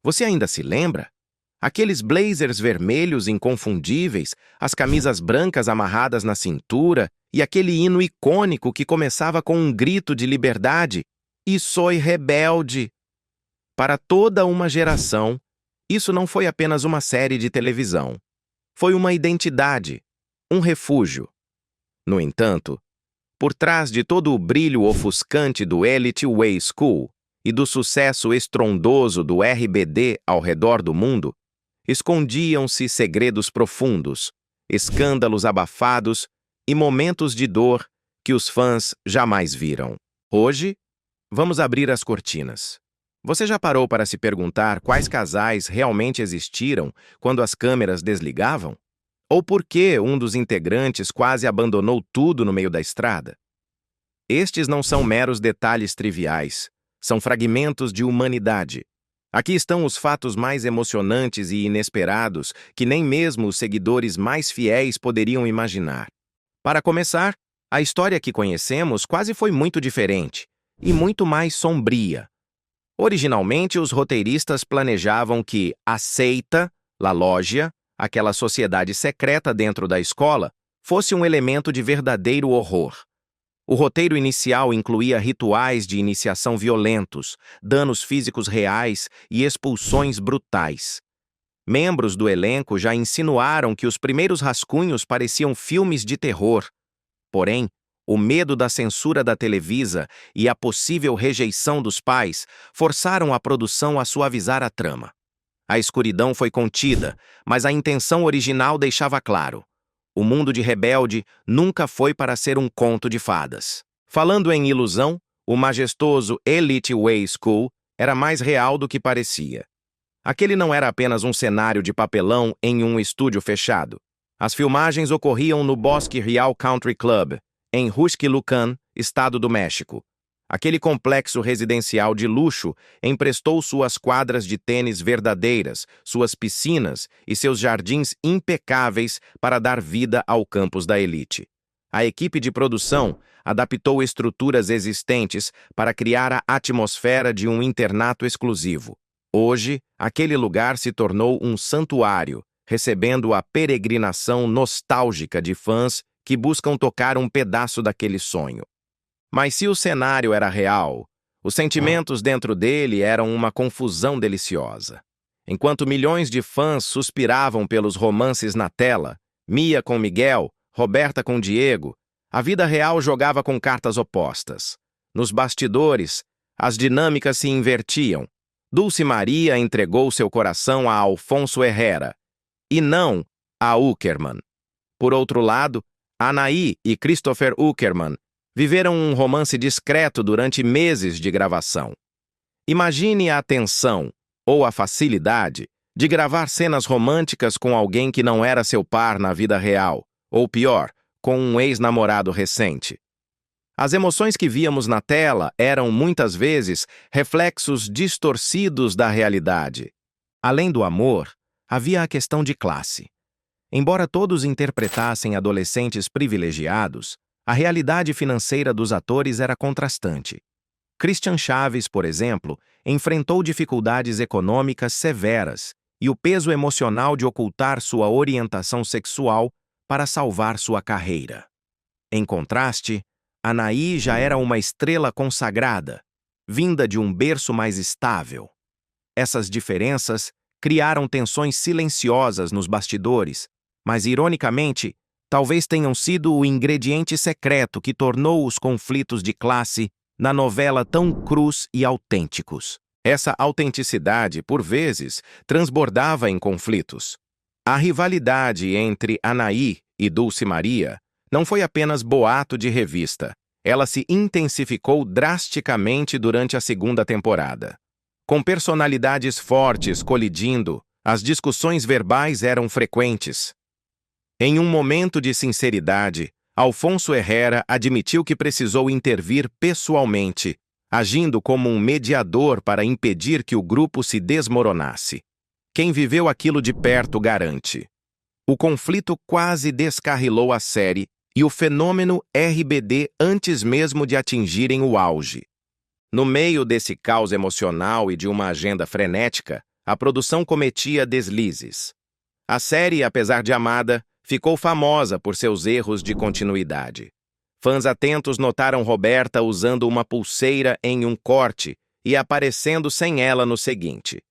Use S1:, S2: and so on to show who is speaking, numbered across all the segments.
S1: Você ainda se lembra? Aqueles blazers vermelhos inconfundíveis, as camisas brancas amarradas na cintura e aquele hino icônico que começava com um grito de liberdade: "E soy rebelde!". Para toda uma geração, isso não foi apenas uma série de televisão. Foi uma identidade, um refúgio. No entanto, por trás de todo o brilho ofuscante do Elite Way School e do sucesso estrondoso do RBD ao redor do mundo, escondiam-se segredos profundos, escândalos abafados e momentos de dor que os fãs jamais viram. Hoje, vamos abrir as cortinas. Você já parou para se perguntar quais casais realmente existiram quando as câmeras desligavam? Ou por que um dos integrantes quase abandonou tudo no meio da estrada? Estes não são meros detalhes triviais, são fragmentos de humanidade. Aqui estão os fatos mais emocionantes e inesperados que nem mesmo os seguidores mais fiéis poderiam imaginar. Para começar, a história que conhecemos quase foi muito diferente e muito mais sombria. Originalmente, os roteiristas planejavam que a seita, La Loggia, aquela sociedade secreta dentro da escola, fosse um elemento de verdadeiro horror. O roteiro inicial incluía rituais de iniciação violentos, danos físicos reais e expulsões brutais. Membros do elenco já insinuaram que os primeiros rascunhos pareciam filmes de terror. Porém, o medo da censura da Televisa e a possível rejeição dos pais forçaram a produção a suavizar a trama. A escuridão foi contida, mas a intenção original deixava claro: o mundo de Rebelde nunca foi para ser um conto de fadas. Falando em ilusão, o majestoso Elite Way School era mais real do que parecia. Aquele não era apenas um cenário de papelão em um estúdio fechado. As filmagens ocorriam no Bosque Real Country Club, em Huixquilucan, estado do México. Aquele complexo residencial de luxo emprestou suas quadras de tênis verdadeiras, suas piscinas e seus jardins impecáveis para dar vida ao campus da elite. A equipe de produção adaptou estruturas existentes para criar a atmosfera de um internato exclusivo. Hoje, aquele lugar se tornou um santuário, recebendo a peregrinação nostálgica de fãs que buscam tocar um pedaço daquele sonho. Mas se o cenário era real, os sentimentos dentro dele eram uma confusão deliciosa. Enquanto milhões de fãs suspiravam pelos romances na tela, Mia com Miguel, Roberta com Diego, a vida real jogava com cartas opostas. Nos bastidores, as dinâmicas se invertiam. Dulce Maria entregou seu coração a Alfonso Herrera, e não a Uckerman. Por outro lado, Anaí e Christopher Uckerman viveram um romance discreto durante meses de gravação. Imagine a tensão, ou a facilidade, de gravar cenas românticas com alguém que não era seu par na vida real, ou pior, com um ex-namorado recente. As emoções que víamos na tela eram, muitas vezes, reflexos distorcidos da realidade. Além do amor, havia a questão de classe. Embora todos interpretassem adolescentes privilegiados, a realidade financeira dos atores era contrastante. Christian Chaves, por exemplo, enfrentou dificuldades econômicas severas e o peso emocional de ocultar sua orientação sexual para salvar sua carreira. Em contraste, Anaí já era uma estrela consagrada, vinda de um berço mais estável. Essas diferenças criaram tensões silenciosas nos bastidores, mas, ironicamente, talvez tenham sido o ingrediente secreto que tornou os conflitos de classe na novela tão crus e autênticos. Essa autenticidade, por vezes, transbordava em conflitos. A rivalidade entre Anaí e Dulce Maria não foi apenas boato de revista. Ela se intensificou drasticamente durante a segunda temporada. Com personalidades fortes colidindo, as discussões verbais eram frequentes. Em um momento de sinceridade, Alfonso Herrera admitiu que precisou intervir pessoalmente, agindo como um mediador para impedir que o grupo se desmoronasse. Quem viveu aquilo de perto garante. O conflito quase descarrilou a série e o fenômeno RBD antes mesmo de atingirem o auge. No meio desse caos emocional e de uma agenda frenética, a produção cometia deslizes. A série, apesar de amada, ficou famosa por seus erros de continuidade. Fãs atentos notaram Roberta usando uma pulseira em um corte e aparecendo sem ela no seguinte.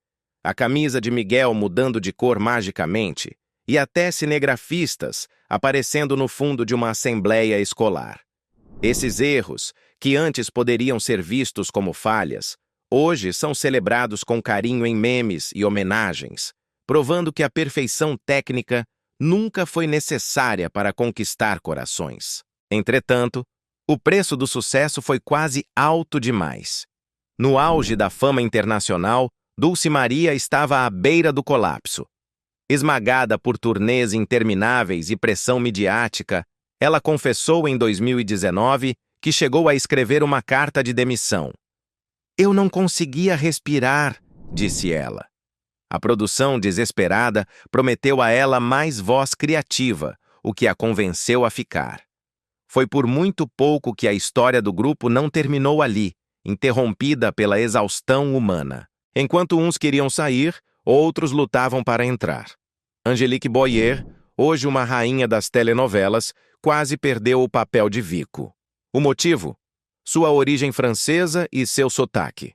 S1: A camisa de Miguel mudando de cor magicamente e até cinegrafistas aparecendo no fundo de uma assembleia escolar. Esses erros, que antes poderiam ser vistos como falhas, hoje são celebrados com carinho em memes e homenagens, provando que a perfeição técnica nunca foi necessária para conquistar corações. Entretanto, o preço do sucesso foi quase alto demais. No auge da fama internacional, Dulce Maria estava à beira do colapso. Esmagada por turnês intermináveis e pressão midiática, ela confessou em 2019 que chegou a escrever uma carta de demissão. "Eu não conseguia respirar", disse ela. A produção, desesperada, prometeu a ela mais voz criativa, o que a convenceu a ficar. Foi por muito pouco que a história do grupo não terminou ali, interrompida pela exaustão humana. Enquanto uns queriam sair, outros lutavam para entrar. Angélique Boyer, hoje uma rainha das telenovelas, quase perdeu o papel de Vico. O motivo? Sua origem francesa e seu sotaque.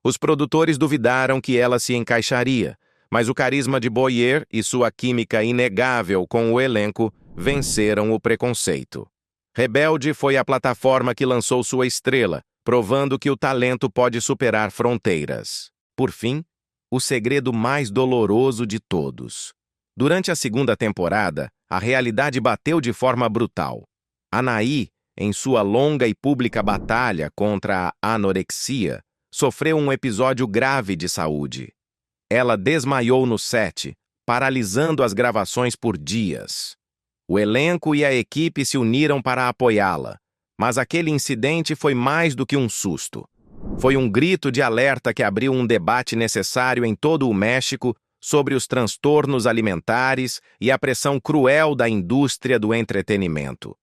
S1: Os produtores duvidaram que ela se encaixaria, mas o carisma de Boyer e sua química inegável com o elenco venceram o preconceito. Rebelde foi a plataforma que lançou sua estrela, provando que o talento pode superar fronteiras. Por fim, o segredo mais doloroso de todos. Durante a segunda temporada, a realidade bateu de forma brutal. Anaí, em sua longa e pública batalha contra a anorexia, sofreu um episódio grave de saúde. Ela desmaiou no set, paralisando as gravações por dias. O elenco e a equipe se uniram para apoiá-la, mas aquele incidente foi mais do que um susto. Foi um grito de alerta que abriu um debate necessário em todo o México sobre os transtornos alimentares e a pressão cruel da indústria do entretenimento.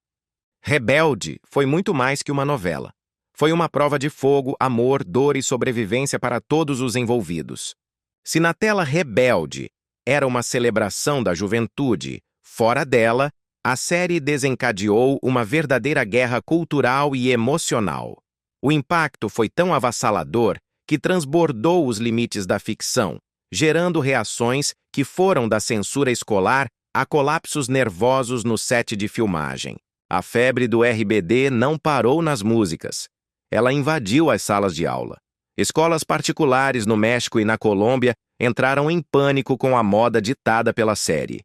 S1: Rebelde foi muito mais que uma novela. Foi uma prova de fogo, amor, dor e sobrevivência para todos os envolvidos. Se na tela Rebelde era uma celebração da juventude, fora dela, a série desencadeou uma verdadeira guerra cultural e emocional. O impacto foi tão avassalador que transbordou os limites da ficção, gerando reações que foram da censura escolar a colapsos nervosos no set de filmagem. A febre do RBD não parou nas músicas. Ela invadiu as salas de aula. Escolas particulares no México e na Colômbia entraram em pânico com a moda ditada pela série.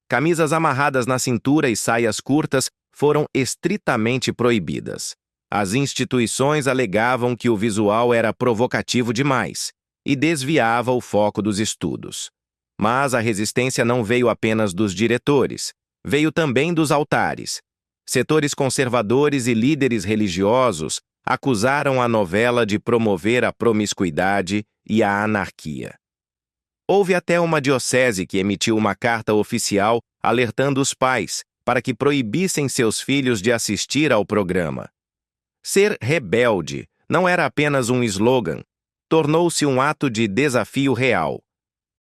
S1: Camisas amarradas na cintura e saias curtas foram estritamente proibidas. As instituições alegavam que o visual era provocativo demais e desviava o foco dos estudos. Mas a resistência não veio apenas dos diretores, veio também dos altares. Setores conservadores e líderes religiosos acusaram a novela de promover a promiscuidade e a anarquia. Houve até uma diocese que emitiu uma carta oficial alertando os pais para que proibissem seus filhos de assistir ao programa. Ser rebelde não era apenas um slogan, tornou-se um ato de desafio real.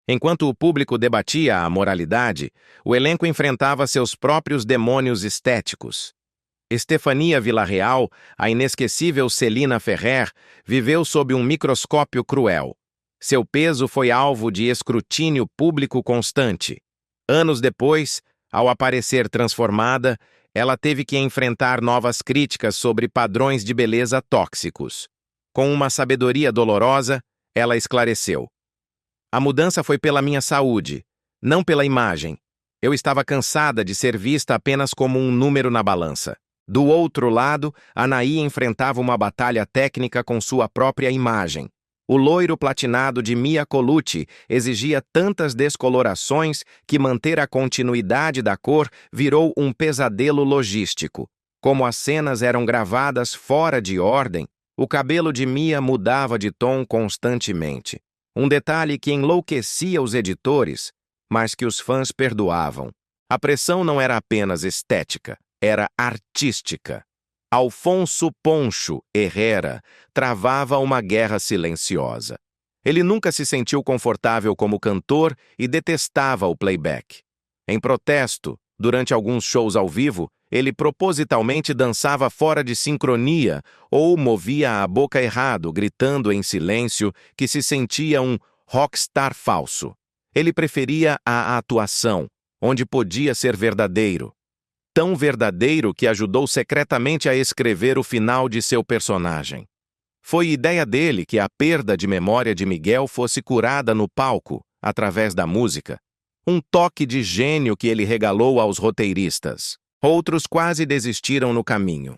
S1: Enquanto o público debatia a moralidade, o elenco enfrentava seus próprios demônios estéticos. Estefania Villarreal, a inesquecível Celina Ferrer, viveu sob um microscópio cruel. Seu peso foi alvo de escrutínio público constante. Anos depois, ao aparecer transformada, ela teve que enfrentar novas críticas sobre padrões de beleza tóxicos. Com uma sabedoria dolorosa, ela esclareceu: "A mudança foi pela minha saúde, não pela imagem. Eu estava cansada de ser vista apenas como um número na balança." Do outro lado, Anaí enfrentava uma batalha técnica com sua própria imagem. O loiro platinado de Mia Colucci exigia tantas descolorações que manter a continuidade da cor virou um pesadelo logístico. Como as cenas eram gravadas fora de ordem, o cabelo de Mia mudava de tom constantemente. Um detalhe que enlouquecia os editores, mas que os fãs perdoavam. A pressão não era apenas estética, era artística. Alfonso Poncho Herrera travava uma guerra silenciosa. Ele nunca se sentiu confortável como cantor e detestava o playback. Em protesto, durante alguns shows ao vivo, ele propositalmente dançava fora de sincronia ou movia a boca errado, gritando em silêncio que se sentia um rockstar falso. Ele preferia a atuação, onde podia ser verdadeiro. Tão verdadeiro que ajudou secretamente a escrever o final de seu personagem. Foi ideia dele que a perda de memória de Miguel fosse curada no palco, através da música. Um toque de gênio que ele regalou aos roteiristas. Outros quase desistiram no caminho.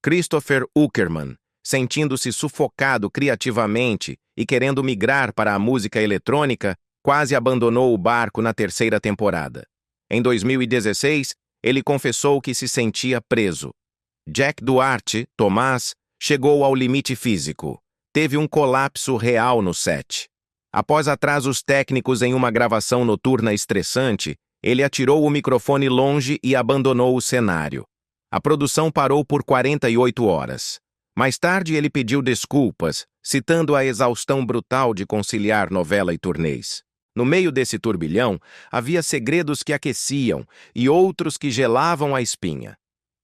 S1: Christopher Uckerman, sentindo-se sufocado criativamente e querendo migrar para a música eletrônica, quase abandonou o barco na terceira temporada. Em 2016, ele confessou que se sentia preso. Jack Duarte, Tomás, chegou ao limite físico. Teve um colapso real no set. Após atrasos técnicos em uma gravação noturna estressante, ele atirou o microfone longe e abandonou o cenário. A produção parou por 48 horas. Mais tarde, ele pediu desculpas, citando a exaustão brutal de conciliar novela e turnês. No meio desse turbilhão, havia segredos que aqueciam e outros que gelavam a espinha.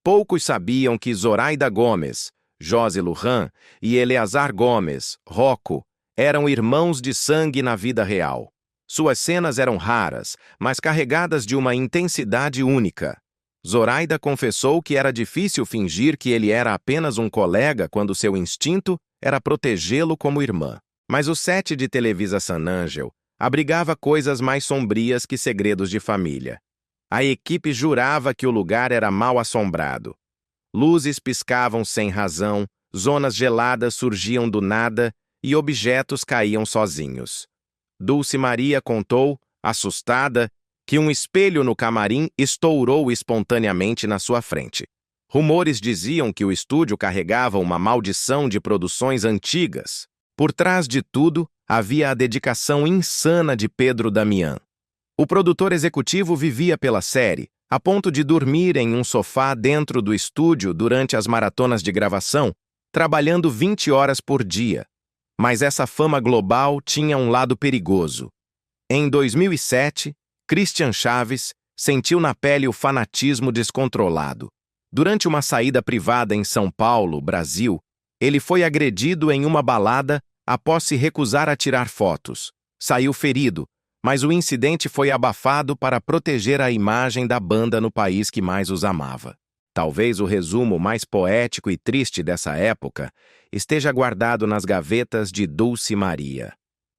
S1: Poucos sabiam que Zoraida Gomes, José Lujan, e Eleazar Gomes, Rocco, eram irmãos de sangue na vida real. Suas cenas eram raras, mas carregadas de uma intensidade única. Zoraida confessou que era difícil fingir que ele era apenas um colega quando seu instinto era protegê-lo como irmã. Mas o set de Televisa San Ángel abrigava coisas mais sombrias que segredos de família. A equipe jurava que o lugar era mal assombrado. Luzes piscavam sem razão, zonas geladas surgiam do nada e objetos caíam sozinhos. Dulce Maria contou, assustada, que um espelho no camarim estourou espontaneamente na sua frente. Rumores diziam que o estúdio carregava uma maldição de produções antigas. Por trás de tudo, havia a dedicação insana de Pedro Damián. O produtor executivo vivia pela série, a ponto de dormir em um sofá dentro do estúdio durante as maratonas de gravação, trabalhando 20 horas por dia. Mas essa fama global tinha um lado perigoso. Em 2007, Christian Chaves sentiu na pele o fanatismo descontrolado. Durante uma saída privada em São Paulo, Brasil, ele foi agredido em uma balada após se recusar a tirar fotos. Saiu ferido, mas o incidente foi abafado para proteger a imagem da banda no país que mais os amava. Talvez o resumo mais poético e triste dessa época esteja guardado nas gavetas de Dulce Maria.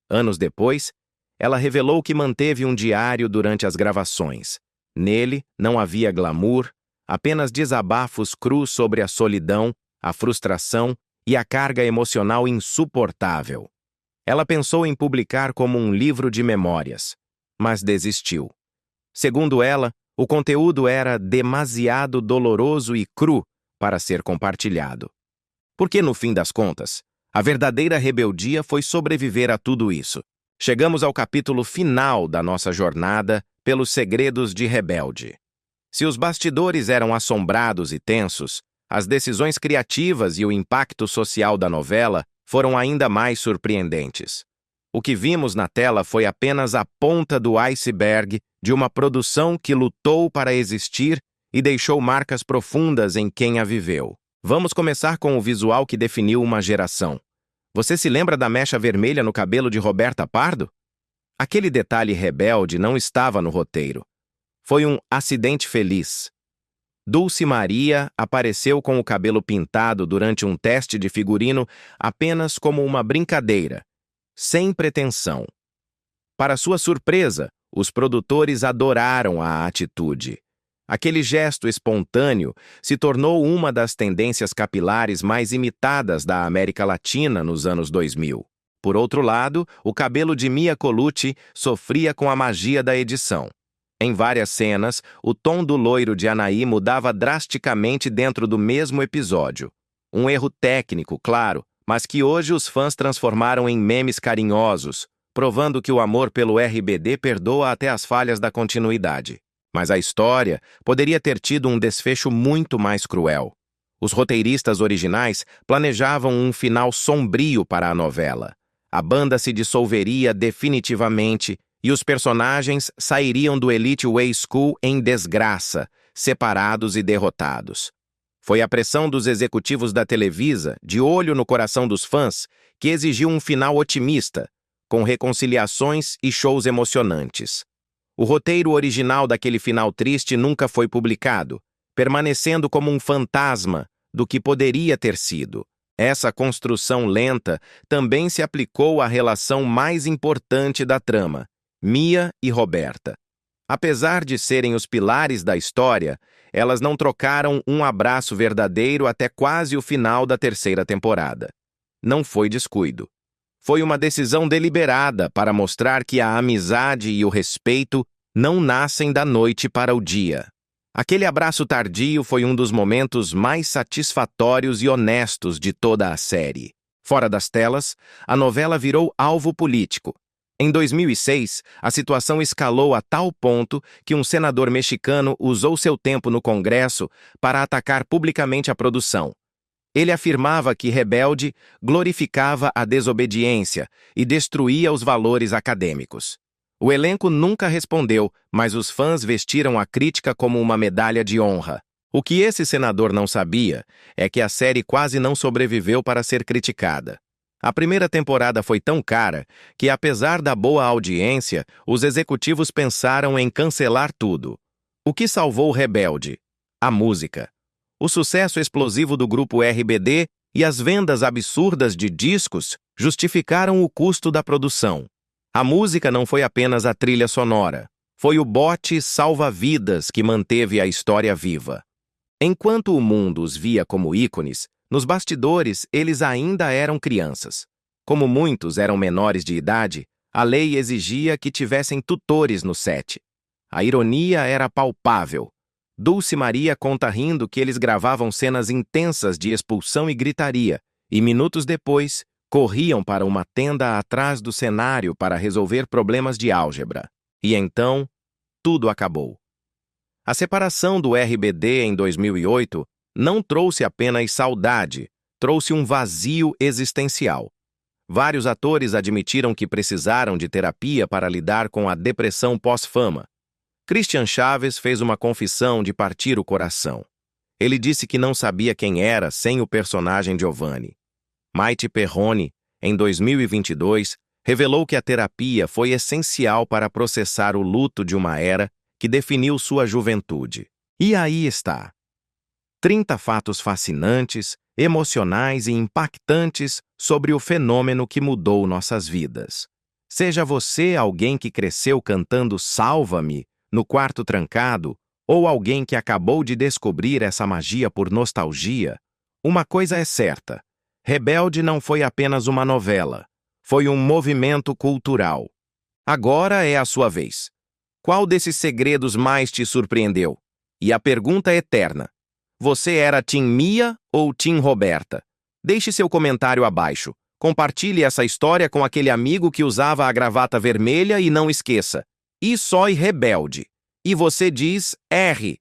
S1: Anos depois, ela revelou que manteve um diário durante as gravações. Nele não havia glamour, apenas desabafos crus sobre a solidão, a frustração e a carga emocional insuportável. Ela pensou em publicar como um livro de memórias, mas desistiu. Segundo ela, o conteúdo era demasiado doloroso e cru para ser compartilhado. Porque, no fim das contas, a verdadeira rebeldia foi sobreviver a tudo isso. Chegamos ao capítulo final da nossa jornada pelos segredos de Rebelde. Se os bastidores eram assombrados e tensos, as decisões criativas e o impacto social da novela foram ainda mais surpreendentes. O que vimos na tela foi apenas a ponta do iceberg de uma produção que lutou para existir e deixou marcas profundas em quem a viveu. Vamos começar com o visual que definiu uma geração. Você se lembra da mecha vermelha no cabelo de Roberta Pardo? Aquele detalhe rebelde não estava no roteiro. Foi um acidente feliz. Dulce Maria apareceu com o cabelo pintado durante um teste de figurino apenas como uma brincadeira, sem pretensão. Para sua surpresa, os produtores adoraram a atitude. Aquele gesto espontâneo se tornou uma das tendências capilares mais imitadas da América Latina nos anos 2000. Por outro lado, o cabelo de Mia Colucci sofria com a magia da edição. Em várias cenas, o tom do loiro de Anaí mudava drasticamente dentro do mesmo episódio. Um erro técnico, claro, mas que hoje os fãs transformaram em memes carinhosos, provando que o amor pelo RBD perdoa até as falhas da continuidade. Mas a história poderia ter tido um desfecho muito mais cruel. Os roteiristas originais planejavam um final sombrio para a novela. A banda se dissolveria definitivamente e os personagens sairiam do Elite Way School em desgraça, separados e derrotados. Foi a pressão dos executivos da Televisa, de olho no coração dos fãs, que exigiu um final otimista, com reconciliações e shows emocionantes. O roteiro original daquele final triste nunca foi publicado, permanecendo como um fantasma do que poderia ter sido. Essa construção lenta também se aplicou à relação mais importante da trama, Mia e Roberta. Apesar de serem os pilares da história, elas não trocaram um abraço verdadeiro até quase o final da terceira temporada. Não foi descuido. Foi uma decisão deliberada para mostrar que a amizade e o respeito não nascem da noite para o dia. Aquele abraço tardio foi um dos momentos mais satisfatórios e honestos de toda a série. Fora das telas, a novela virou alvo político. Em 2006, a situação escalou a tal ponto que um senador mexicano usou seu tempo no Congresso para atacar publicamente a produção. Ele afirmava que Rebelde glorificava a desobediência e destruía os valores acadêmicos. O elenco nunca respondeu, mas os fãs vestiram a crítica como uma medalha de honra. O que esse senador não sabia é que a série quase não sobreviveu para ser criticada. A primeira temporada foi tão cara que, apesar da boa audiência, os executivos pensaram em cancelar tudo. O que salvou Rebelde? A música. O sucesso explosivo do grupo RBD e as vendas absurdas de discos justificaram o custo da produção. A música não foi apenas a trilha sonora, foi o bote salva-vidas que manteve a história viva. Enquanto o mundo os via como ícones, nos bastidores eles ainda eram crianças. Como muitos eram menores de idade, a lei exigia que tivessem tutores no set. A ironia era palpável. Dulce Maria conta rindo que eles gravavam cenas intensas de expulsão e gritaria, e minutos depois, corriam para uma tenda atrás do cenário para resolver problemas de álgebra. E então, tudo acabou. A separação do RBD em 2008 não trouxe apenas saudade, trouxe um vazio existencial. Vários atores admitiram que precisaram de terapia para lidar com a depressão pós-fama. Christian Chaves fez uma confissão de partir o coração. Ele disse que não sabia quem era sem o personagem Giovanni. Maite Perrone, em 2022, revelou que a terapia foi essencial para processar o luto de uma era que definiu sua juventude. E aí está. 30 fatos fascinantes, emocionais e impactantes sobre o fenômeno que mudou nossas vidas. Seja você alguém que cresceu cantando Salva-me no quarto trancado ou alguém que acabou de descobrir essa magia por nostalgia, uma coisa é certa. Rebelde não foi apenas uma novela, foi um movimento cultural. Agora é a sua vez. Qual desses segredos mais te surpreendeu? E a pergunta é eterna. Você era Team Mia ou Team Roberta? Deixe seu comentário abaixo. Compartilhe essa história com aquele amigo que usava a gravata vermelha e não esqueça. E só Rebelde. E você diz R.